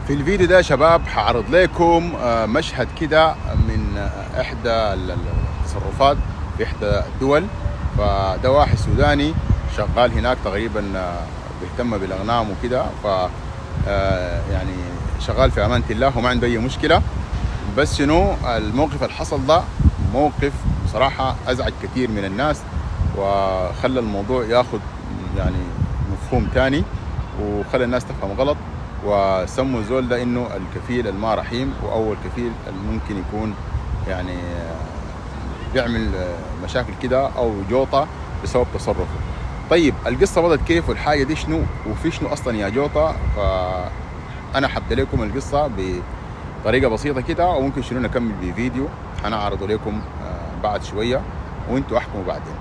في الفيديو ده شباب هعرض لكم مشهد كده من احدى التصرفات في احدى الدول. فده واحد سوداني شغال هناك تقريبا، بيهتم بالاغنام وكده، ف يعني شغال في امانه الله وما عنده اي مشكله. بس شنو الموقف اللي حصل ده موقف بصراحه ازعج كثير من الناس، وخلى الموضوع ياخذ يعني مفهوم تاني، وخلى الناس تفهم غلط، وسموا الزول ده انه الكفيل الما رحيم، واول كفيل ممكن يكون يعني بيعمل مشاكل كده او جوطه بسبب تصرفه. طيب القصه بدت كيف والحاجه دي شنو وفي شنو اصلا يا جوطه؟ فانا حبدا لكم القصه بطريقه بسيطه كده، وممكن شنو نكمل بفيديو انا اعرضه لكم بعد شويه وانتوا احكموا بعدين.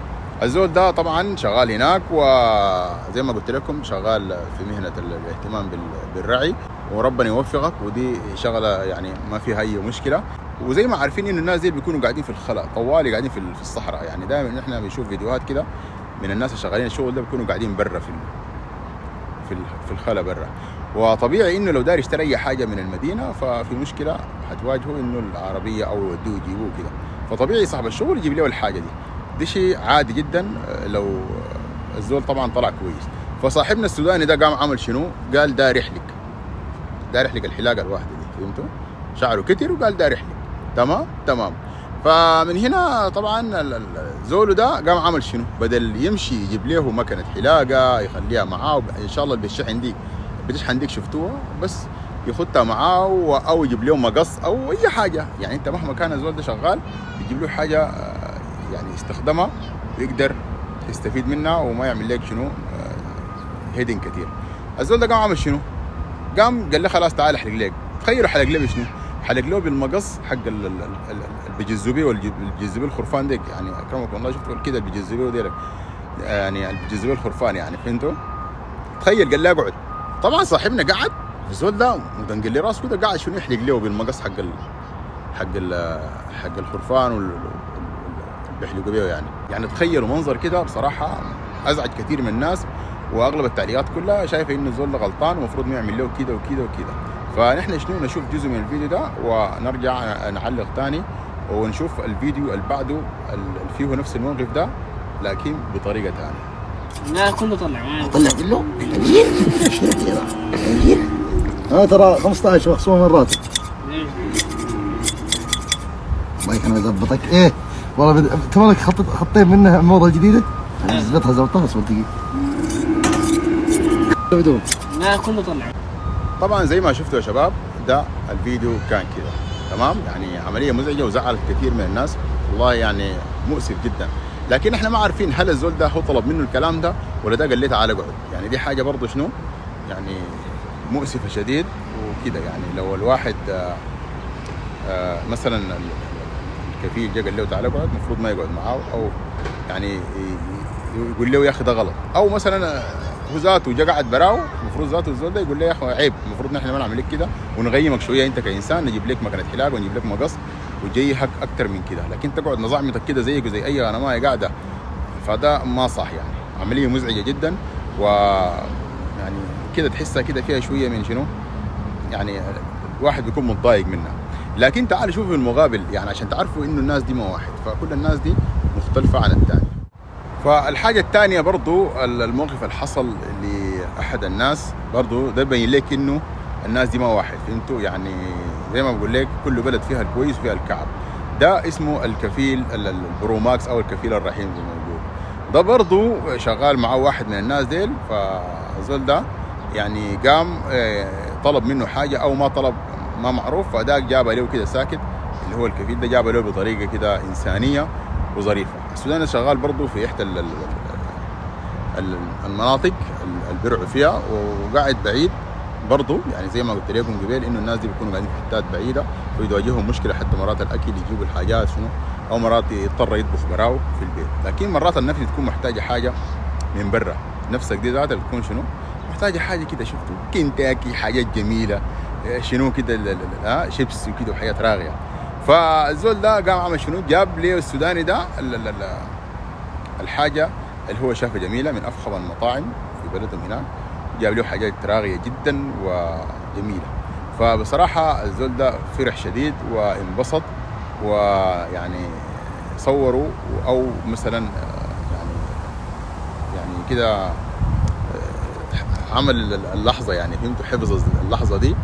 الزول ده طبعا شغال هناك، وزي ما قلت لكم شغال في مهنه الاهتمام بالرعي، وربنا يوفقك، ودي شغله يعني ما فيها اي مشكله. وزي ما عارفين انه الناس دي بيكونوا قاعدين في الخلا طوالي، قاعدين في الصحراء. يعني دائما احنا بنشوف فيديوهات كده من الناس اللي شغالين الشغل ده بيكونوا قاعدين برا في الخلا برا. وطبيعي انه لو داير يشتري اي حاجه من المدينه ففي مشكله هتواجهه انه العربيه او يودوه يجيبوه كده، فطبيعي صاحب الشغل يجيب له الحاجه دي شيء عادي جدا لو الزول طبعا طلع كويس. فصاحبنا السوداني ده قام عمل شنو؟ قال داير يحلق الحلاقه الواحده دي، فهمتوا؟ شعره كتر وقال داير يحلق. تمام. فمن هنا طبعا الزول ده قام عمل شنو؟ بدل يمشي يجيب له مكنه حلاقه يخليها معاه، ان شاء الله بتشحن ديك شفتوها، بس يخدها معاه او يجيب له مقص او اي حاجه. يعني انت مهما كان الزول ده شغال بيجيب له حاجه يعني يستخدمها ويقدر يستفيد منها وما يعمل لك شنو هيدن كثير. الزول ده قام عمل شنو؟ قام قال له خلاص تعال احلق لك. تخيلوا حلق له بشنو؟ حلق له بالمقص حق البجزوبيه والبجزوبيه الخرفان ديك. يعني اكرمكم الله شفتوا كده البجزوبيه وديلك، يعني البجزوبيه الخرفان، يعني فهمتوا؟ تخيل قال له اقعد. طبعا صاحبنا قعد، الزول ده مدنقل لي راسه كده قاعد شنو يحلق له بالمقص حق الخرفان بيحلقوا بيه. يعني تخيلوا منظر كده بصراحه ازعج كثير من الناس، واغلب التعليقات كلها شايفه انه الزول ده غلطان ومفروض نعمل له كده وكده وكده. فنحن شنو نشوف جزء من الفيديو ده ونرجع نعلق ثاني ونشوف الفيديو اللي بعده اللي فيه نفس الموقف ده لكن بطريقه ثانيه. لا كله طلع له قليل ترى 15 مخصوم من راتب. الله يكرمك يظبطك. ايه والله تمامك خطيت منها الموضه الجديده زبطها زبطها بس دقيقه. لا كله طلع. طبعا زي ما شفتوا يا شباب ده الفيديو كان كده تمام، يعني عمليه مزعجه وزعلت كثير من الناس، والله يعني مؤسف جدا. لكن احنا ما عارفين هل الزول ده هو طلب منه الكلام ده ولا ده قال لي تعال اقعد. يعني دي حاجه برضه شنو يعني مؤسفه شديد وكده. يعني لو الواحد مثلا الكفيل جا قال له تعال اقعد، المفروض ما يقعد معاه، او يعني يقول له يا اخي ده غلط. او مثلا هو ذاته جا قاعد براو، المفروض ذاته الزول ده يقول له يا اخي عيب، المفروض نحن ما نعمل لك كده ونغيمك شويه انت كانسان، نجيب لك مكنه حلاقه ونجيب لك مقص وجيهك اكثر من كده. لكن تقعد نظامتك كده زيك وزي اي غنمايه قاعده، فده ما صح. يعني عمليه مزعجه جدا، و يعني كده تحسها كده فيها شويه من شنو، يعني الواحد بيكون متضايق منها. لكن تعالوا شوفوا المقابل، يعني عشان تعرفوا انه الناس دي ما واحد، فكل الناس دي مختلفه عن الثانيه. فالحاجه الثانيه برضو الموقف اللي حصل لاحد الناس برضو ده بين لك انه الناس دي ما واحد، فهمتوا؟ يعني زي ما بقول لك كل بلد فيها الكويس وفيها الكعب. ده اسمه الكفيل البروماكس او الكفيل الرحيم زي ما بيقولوا. ده برضو شغال معه واحد من الناس ديل. فالزول ده يعني قام طلب منه حاجه او ما طلب ما معروف، فداك جابه له كده ساكت، اللي هو الكفيل ده جابه له بطريقه كده انسانيه وظريفه. السوداني شغال برضه في احدى المناطق اللي بيرعوا فيها، وقاعد بعيد برضه. يعني زي ما قلت لكم قبل انه الناس دي بيكونوا قاعدين في حتات بعيده ويواجههم مشكله، حتى مرات الاكل يجيبوا الحاجات شنو، او مرات يضطر يطبخ براو في البيت. لكن مرات النفس تكون محتاجه حاجه من برا، نفسك دي ذاتها بتكون شنو محتاجه حاجه كده، شفتوا كنتاكي حاجات جميله شنو كده شيبس وكده وحياه راغيه. فالزول ده قام عمل شنو؟ جاب لي السوداني ده الحاجه اللي هو شافها جميله من افخم المطاعم في بلدهم هناك، جاب له حاجات راغيه جدا وجميله. فبصراحة الزول ده فرح شديد وانبسط، ويعني صوروا أو مثلا يعني كده عمل اللحظة، يعني فهمتوا، حفظ اللحظة دي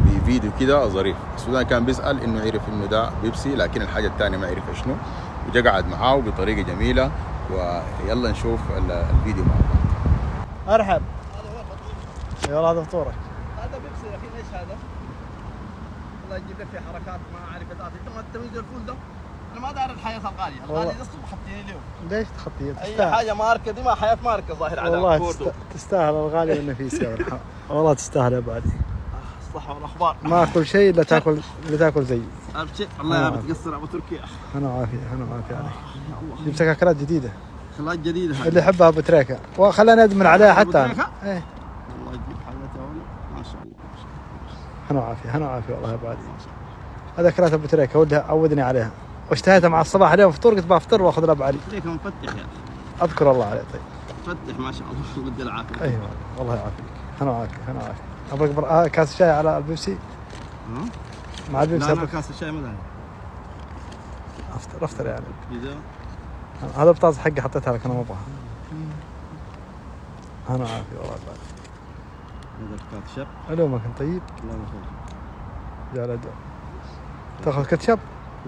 بفيديو كده ظريف. السودان كان بيسأل إنه يعرف إنه ده بيبسي، لكن الحاجة الثانية ما يعرف شنو، وجا قعد معاه بطريقة جميلة. ويلا نشوف الفيديو مع بعض. ارحب. يلا هذا فطورك. هذا بيبسي يا اخي. ليش هذا؟ والله يجيب لك في حركات ما اعرف ذاتي. انت تميز الفول ده انا ما دار الحياه الغاليه، الغاليه ده الصبح خطيني اليوم. ليش تخطيه؟ اي حاجه ماركه دي ما حياه ماركه ظاهر على والله تستاهل الغالي والنفيس يا ولد. والله تستاهل يا بعدي. الصحه والاخبار. ما اكل شيء الا تاكل زي. ابشر الله يا بتقصر ابو تركيا. انا عافيه عليك. جبت لك اكلات جديده. اكلات جديده اللي يحبها ابو تريكه وخلاني ادمن عليها حتى انا. ايه الله يجيب حالته ما شاء الله. انا عافيه والله يا بعدي. هذا اكلات ابو تريكه ودها عودني عليها، واشتهيتها مع الصباح اليوم فطور قلت بفطر واخذ لها ابو علي. ليك مفتح يا اخي. اذكر الله عليه. طيب فتح ما شاء الله. ودي العافيه. ايوه والله يعافيك. انا عافيه. ابغى كاس شاي على البيبسي. مع البيبسي. لا كاس الشاي ما افطر يعني. إذا هذا بطاطس حقي حطيتها لك انا ما ابغاها. انا عافيه والله بعد. هذا الكاتشب. علومك انت طيب؟ لا ما شاء الله. تاخذ كاتشب؟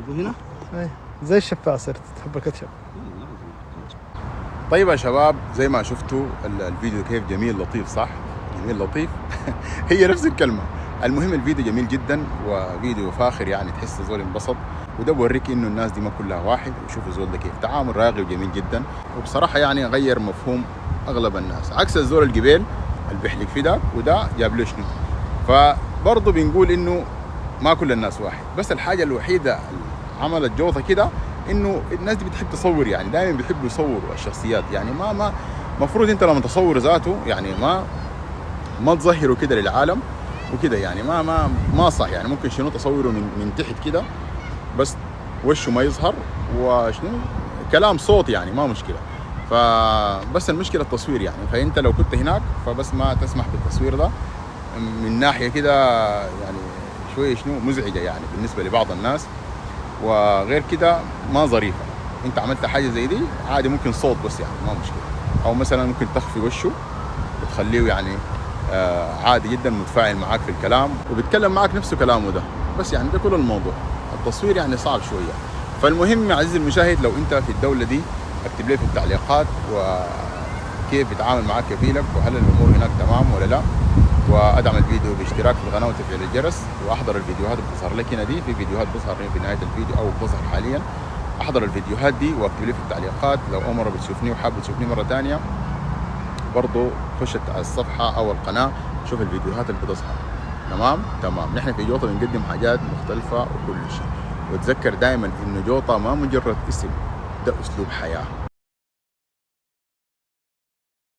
هنا؟ ايه زي الشفاء صرت تحب الكاتشب. طيب يا شباب، زي ما شفتوا الفيديو كيف جميل لطيف، صح؟ جميل لطيف. هي نفس الكلمة. المهم الفيديو جميل جدا وفيديو فاخر، يعني تحس زول انبسط، وده بوريك انه الناس دي ما كلها واحد. وشوفوا زول ده كيف تعامل راقي وجميل جدا، وبصراحة يعني غير مفهوم اغلب الناس، عكس الزول القبيل اللي بيحلق في ده وده جاب له شنو. فبرضه بنقول انه ما كل الناس واحد، بس الحاجة الوحيدة عملت جوطة كده انه الناس دي بتحب تصور، يعني دائما بيحبوا يصوروا الشخصيات. يعني ما مفروض انت لما تصور ذاته يعني ما تظهره كده للعالم وكده، يعني ما صح. يعني ممكن شنو تصوره من تحت كده بس وشه ما يظهر، وشنو كلام صوت، يعني ما مشكله. فبس المشكله التصوير يعني. فانت لو كنت هناك فبس ما تسمح بالتصوير ده من ناحيه كده، يعني شويه شنو مزعجه يعني بالنسبه لبعض الناس، وغير كده ما ظريفه. انت عملت حاجه زي دي عادي، ممكن صوت بس يعني ما مشكله، او مثلا ممكن تخفي وشه وتخليه يعني عادي جدا متفاعل معاك في الكلام وبيتكلم معاك نفسه كلامه ده. بس يعني ده كل الموضوع. التصوير يعني صعب شويه. فالمهم عزيزي المشاهد، لو انت في الدوله دي اكتب لي في التعليقات وكيف بيتعامل معاك كفيلك، وهل الامور هناك تمام ولا لا. وادعم الفيديو باشتراك في القناه وتفعيل الجرس، واحضر الفيديوهات اللي بتظهر لك هنا دي. في فيديوهات بتظهر في نهايه الفيديو او بتظهر حاليا. احضر الفيديوهات دي واكتب لي في التعليقات. لو اول مره بتشوفني وحابب تشوفني مره ثانيه برضو خش على الصفحه او القناه شوف الفيديوهات اللي بتظهر. تمام. نحن في جوطه بنقدم حاجات مختلفه وكل شيء. وتذكر دائما انه جوطه ما مجرد اسم، ده اسلوب حياه.